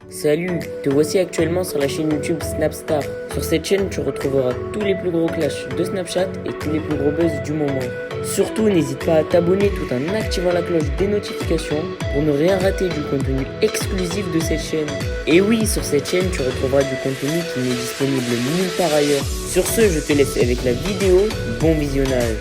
Salut, te voici actuellement sur la chaîne YouTube Snapstar. Sur cette chaîne, tu retrouveras tous les plus gros clashs de Snapchat et tous les plus gros buzz du moment. Surtout, n'hésite pas à t'abonner tout en activant la cloche des notifications pour ne rien rater du contenu exclusif de cette chaîne. Et oui, sur cette chaîne, tu retrouveras du contenu qui n'est disponible nulle part ailleurs. Sur ce, je te laisse avec la vidéo. Bon visionnage.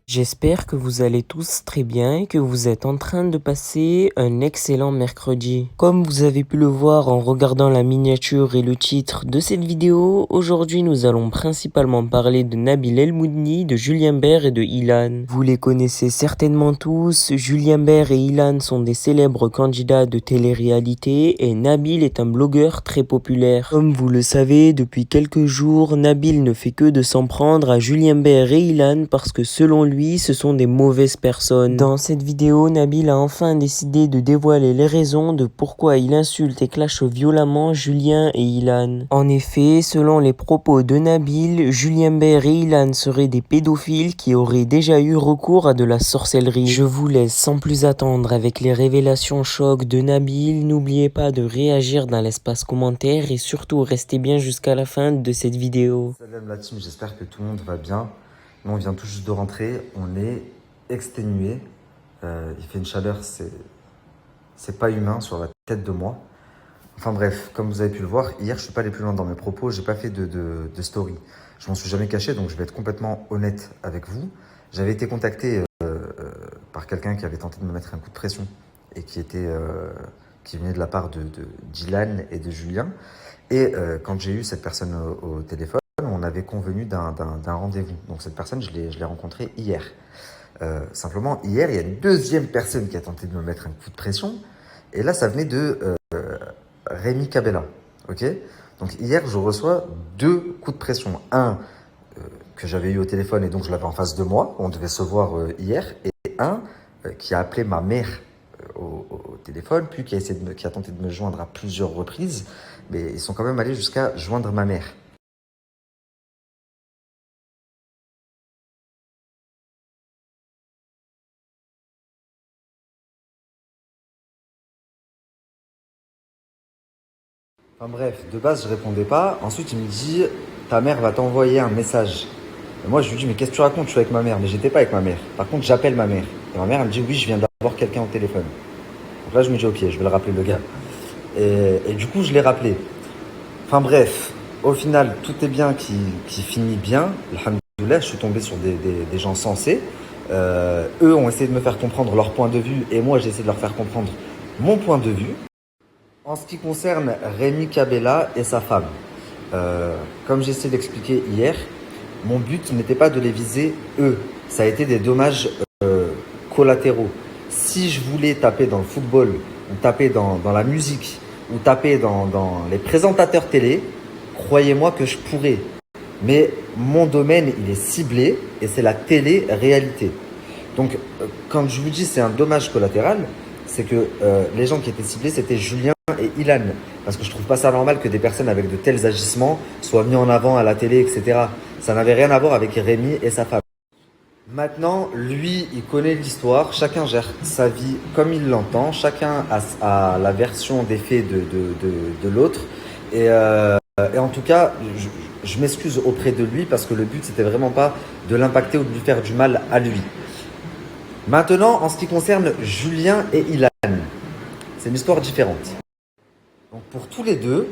J'espère que vous allez tous très bien et que vous êtes en train de passer un excellent mercredi. Comme vous avez pu le voir en regardant la miniature et le titre de cette vidéo, aujourd'hui nous allons principalement parler de Nabil El Moudni, de Julien Bert et de Ilan. Vous les connaissez certainement tous, Julien Bert et Ilan sont des célèbres candidats de télé-réalité et Nabil est un blogueur très populaire. Comme vous le savez, depuis quelques jours, Nabil ne fait que de s'en prendre à Julien Bert et Ilan parce que selon lui, ce sont des mauvaises personnes. Dans cette vidéo, Nabil a enfin décidé de dévoiler les raisons de pourquoi il insulte et clash violemment Julien et Ilan. En effet, selon les propos de Nabil, Julien Bert et Ilan seraient des pédophiles qui auraient déjà eu recours à de la sorcellerie. Je vous laisse sans plus attendre avec les révélations chocs de Nabil. N'oubliez pas de réagir dans l'espace commentaire et surtout restez bien jusqu'à la fin de cette vidéo. Salam la team, j'espère que tout le monde va bien. Nous, on vient tout juste de rentrer, on est exténué. Il fait une chaleur, c'est pas humain sur la tête de moi. Enfin bref, comme vous avez pu le voir, hier, je suis pas allé plus loin dans mes propos, j'ai pas fait de story. Je m'en suis jamais caché, donc je vais être complètement honnête avec vous. J'avais été contacté par quelqu'un qui avait tenté de me mettre un coup de pression et qui venait de la part d'Ilan et de Julien. Et quand j'ai eu cette personne au téléphone, on avait convenu d'un rendez-vous. Donc cette personne, je l'ai rencontrée hier. Simplement, hier, il y a une deuxième personne qui a tenté de me mettre un coup de pression. Et là, ça venait de Rémi Cabella. Ok. Donc hier, je reçois deux coups de pression. Un que j'avais eu au téléphone et donc je l'avais en face de moi. On devait se voir hier. Et un qui a appelé ma mère au téléphone, puis qui a tenté de me joindre à plusieurs reprises. Mais ils sont quand même allés jusqu'à joindre ma mère. Enfin bref, de base, je répondais pas. Ensuite, il me dit, ta mère va t'envoyer un message. Et moi, je lui dis, mais qu'est-ce que tu racontes? Je suis avec ma mère. Mais j'étais pas avec ma mère. Par contre, j'appelle ma mère. Et ma mère, elle me dit, oui, je viens d'avoir quelqu'un au téléphone. Donc là, je me dis, ok, je vais le rappeler, le gars. Et du coup, je l'ai rappelé. Enfin bref, au final, tout est bien qui finit bien. Alhamdoulilah, je suis tombé sur des gens sensés. Eux ont essayé de me faire comprendre leur point de vue. Et moi, j'ai essayé de leur faire comprendre mon point de vue. En ce qui concerne Rémi Cabella et sa femme, comme j'ai essayé d'expliquer hier, mon but n'était pas de les viser eux. Ça a été des dommages collatéraux. Si je voulais taper dans le football, ou taper dans la musique, ou taper dans les présentateurs télé, croyez-moi que je pourrais. Mais mon domaine, il est ciblé et c'est la télé-réalité. Donc, quand je vous dis c'est un dommage collatéral, c'est que les gens qui étaient ciblés, c'était Julien et Ilan. Parce que je trouve pas ça normal que des personnes avec de tels agissements soient mis en avant à la télé, etc. Ça n'avait rien à voir avec Rémi et sa femme. Maintenant, lui, il connaît l'histoire. Chacun gère sa vie comme il l'entend. Chacun a la version des faits de l'autre. Et en tout cas, je m'excuse auprès de lui parce que le but, c'était vraiment pas de l'impacter ou de lui faire du mal à lui. Maintenant, en ce qui concerne Julien et Ilan, c'est une histoire différente. Donc pour tous les deux,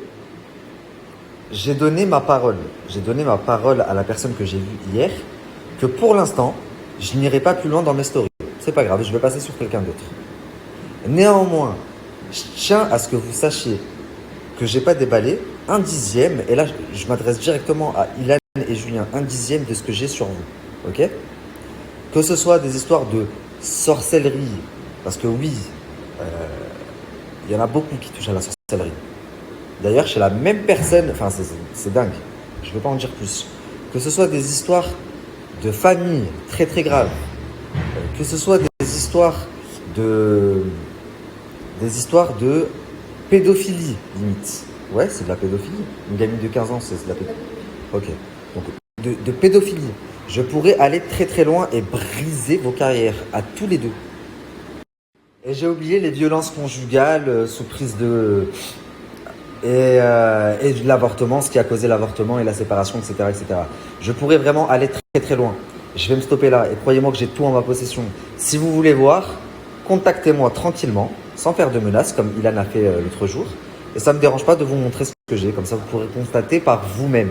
j'ai donné ma parole. J'ai donné ma parole à la personne que j'ai vue hier, que pour l'instant, je n'irai pas plus loin dans mes stories. C'est pas grave, je vais passer sur quelqu'un d'autre. Néanmoins, je tiens à ce que vous sachiez que j'ai pas déballé un dixième, et là je m'adresse directement à Ilan et Julien, un dixième de ce que j'ai sur vous. Ok ? Que ce soit des histoires de sorcellerie, parce que oui, il y en a beaucoup qui touchent à la sorcellerie. D'ailleurs, chez la même personne, enfin c'est dingue, je ne vais pas en dire plus. Que ce soit des histoires de famille très très graves, que ce soit des histoires de pédophilie limite. Ouais, c'est de la pédophilie. Une gamine de 15 ans, c'est de la pédophilie. Ok. Donc de pédophilie. Je pourrais aller très très loin et briser vos carrières à tous les deux. Et j'ai oublié les violences conjugales sous prise de et de l'avortement, ce qui a causé l'avortement et la séparation, etc., etc. Je pourrais vraiment aller très très loin. Je vais me stopper là et croyez-moi que j'ai tout en ma possession. Si vous voulez voir, contactez-moi tranquillement, sans faire de menaces, comme Ilan a fait l'autre jour. Et ça ne me dérange pas de vous montrer ce que j'ai, comme ça vous pourrez constater par vous-même.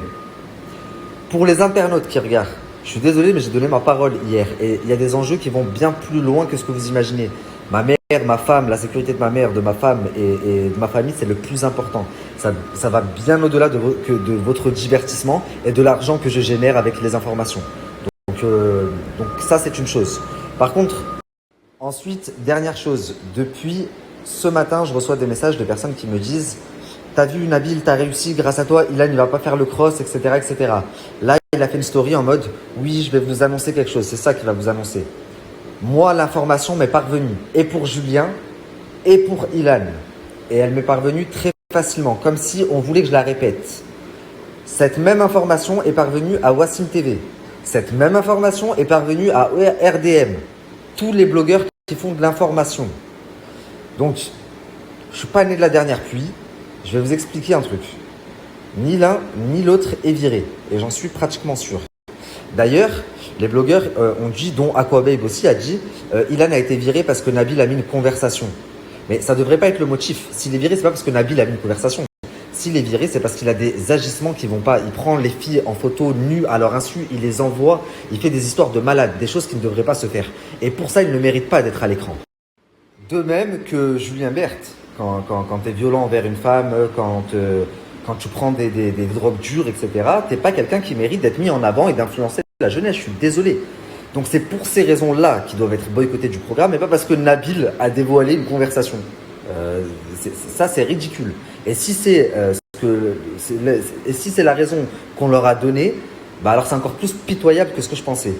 Pour les internautes qui regardent, je suis désolé, mais j'ai donné ma parole hier. Et il y a des enjeux qui vont bien plus loin que ce que vous imaginez. Ma mère, ma femme, la sécurité de ma mère, de ma femme et de ma famille, c'est le plus important. Ça va bien au-delà de votre divertissement et de l'argent que je génère avec les informations. Donc ça, c'est une chose. Par contre, ensuite, dernière chose. Depuis ce matin, je reçois des messages de personnes qui me disent « T'as vu Nabil, t'as réussi, grâce à toi, Ilan, il va pas faire le cross, etc. etc. » Là, il a fait une story en mode « Oui, je vais vous annoncer quelque chose. C'est ça qu'il va vous annoncer. » Moi, l'information m'est parvenue et pour Julien et pour Ilan. Et elle m'est parvenue très facilement, comme si on voulait que je la répète. Cette même information est parvenue à Wassim TV. Cette même information est parvenue à RDM. Tous les blogueurs qui font de l'information. Donc, je ne suis pas né de la dernière pluie. Je vais vous expliquer un truc. Ni l'un ni l'autre est viré. Et j'en suis pratiquement sûr. D'ailleurs, les blogueurs ont dit, dont Aquababe aussi a dit, Ilan a été viré parce que Nabil a mis une conversation. Mais ça ne devrait pas être le motif. S'il est viré, ce n'est pas parce que Nabil a mis une conversation. S'il est viré, c'est parce qu'il a des agissements qui ne vont pas. Il prend les filles en photo nues à leur insu, il les envoie, il fait des histoires de malades, des choses qui ne devraient pas se faire. Et pour ça, il ne mérite pas d'être à l'écran. De même que Julien Berthe, quand tu es violent envers une femme, quand tu prends des drogues dures, etc., tu n'es pas quelqu'un qui mérite d'être mis en avant et d'influencer la jeunesse. Je suis désolé. Donc c'est pour ces raisons-là qu'ils doivent être boycottés du programme, et pas parce que Nabil a dévoilé une conversation. Ça, c'est ridicule. Et si c'est la raison qu'on leur a donnée, bah alors c'est encore plus pitoyable que ce que je pensais.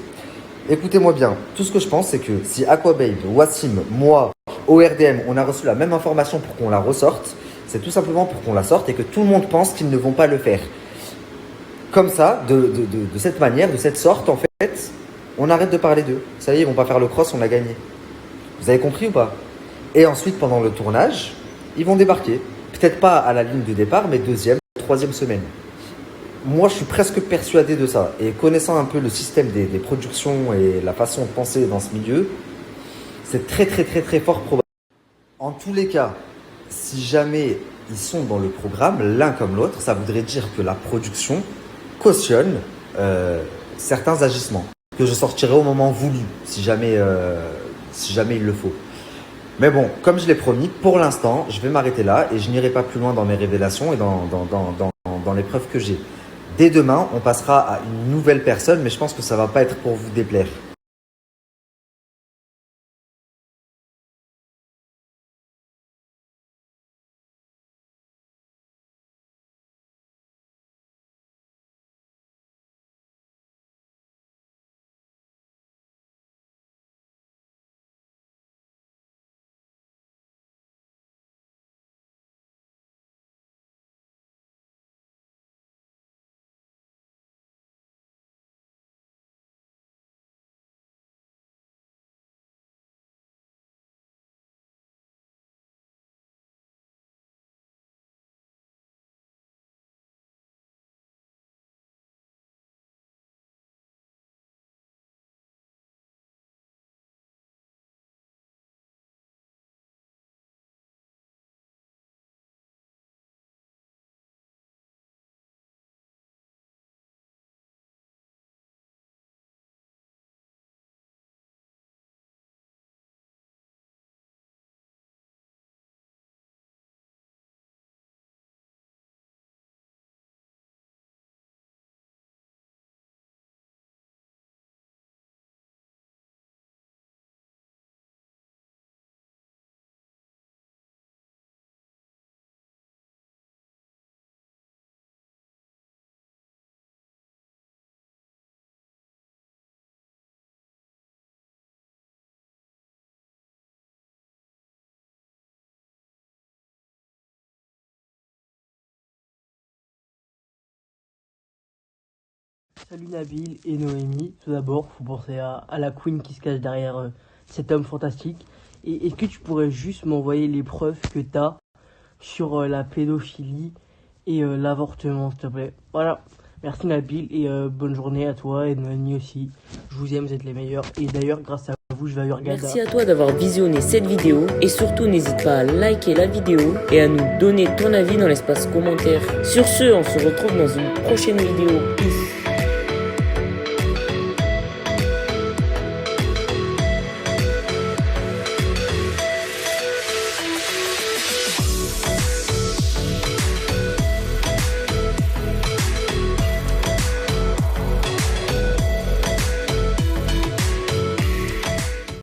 Écoutez-moi bien, tout ce que je pense, c'est que si Aquababe, Wassim, moi, ORDM, on a reçu la même information pour qu'on la ressorte, c'est tout simplement pour qu'on la sorte et que tout le monde pense qu'ils ne vont pas le faire. Comme ça, de cette manière, de cette sorte, en fait, on arrête de parler d'eux. Ça y est, ils vont pas faire le cross, on a gagné. Vous avez compris ou pas? Et ensuite, pendant le tournage, ils vont débarquer. Peut-être pas à la ligne de départ, mais deuxième, troisième semaine. Moi, je suis presque persuadé de ça. Et connaissant un peu le système des productions et la façon de penser dans ce milieu, c'est très, très, très, très fort probable. En tous les cas, si jamais ils sont dans le programme, l'un comme l'autre, ça voudrait dire que la production cautionne certains agissements que je sortirai au moment voulu, si jamais il le faut. Mais bon, comme je l'ai promis, pour l'instant, je vais m'arrêter là et je n'irai pas plus loin dans mes révélations et dans les preuves que j'ai. Dès demain, on passera à une nouvelle personne, mais je pense que ça ne va pas être pour vous déplaire. Salut Nabil et Noémie. Tout d'abord, faut penser à la Queen qui se cache derrière cet homme fantastique. Et est-ce que tu pourrais juste m'envoyer les preuves que tu as sur la pédophilie et l'avortement, s'il te plaît. Voilà. Merci Nabil et bonne journée à toi et Noémie aussi. Je vous aime, vous êtes les meilleurs. Et d'ailleurs, grâce à vous, je vais à Hurghada. Merci à toi d'avoir visionné cette vidéo et surtout n'hésite pas à liker la vidéo et à nous donner ton avis dans l'espace commentaire. Sur ce, on se retrouve dans une prochaine vidéo. Peace.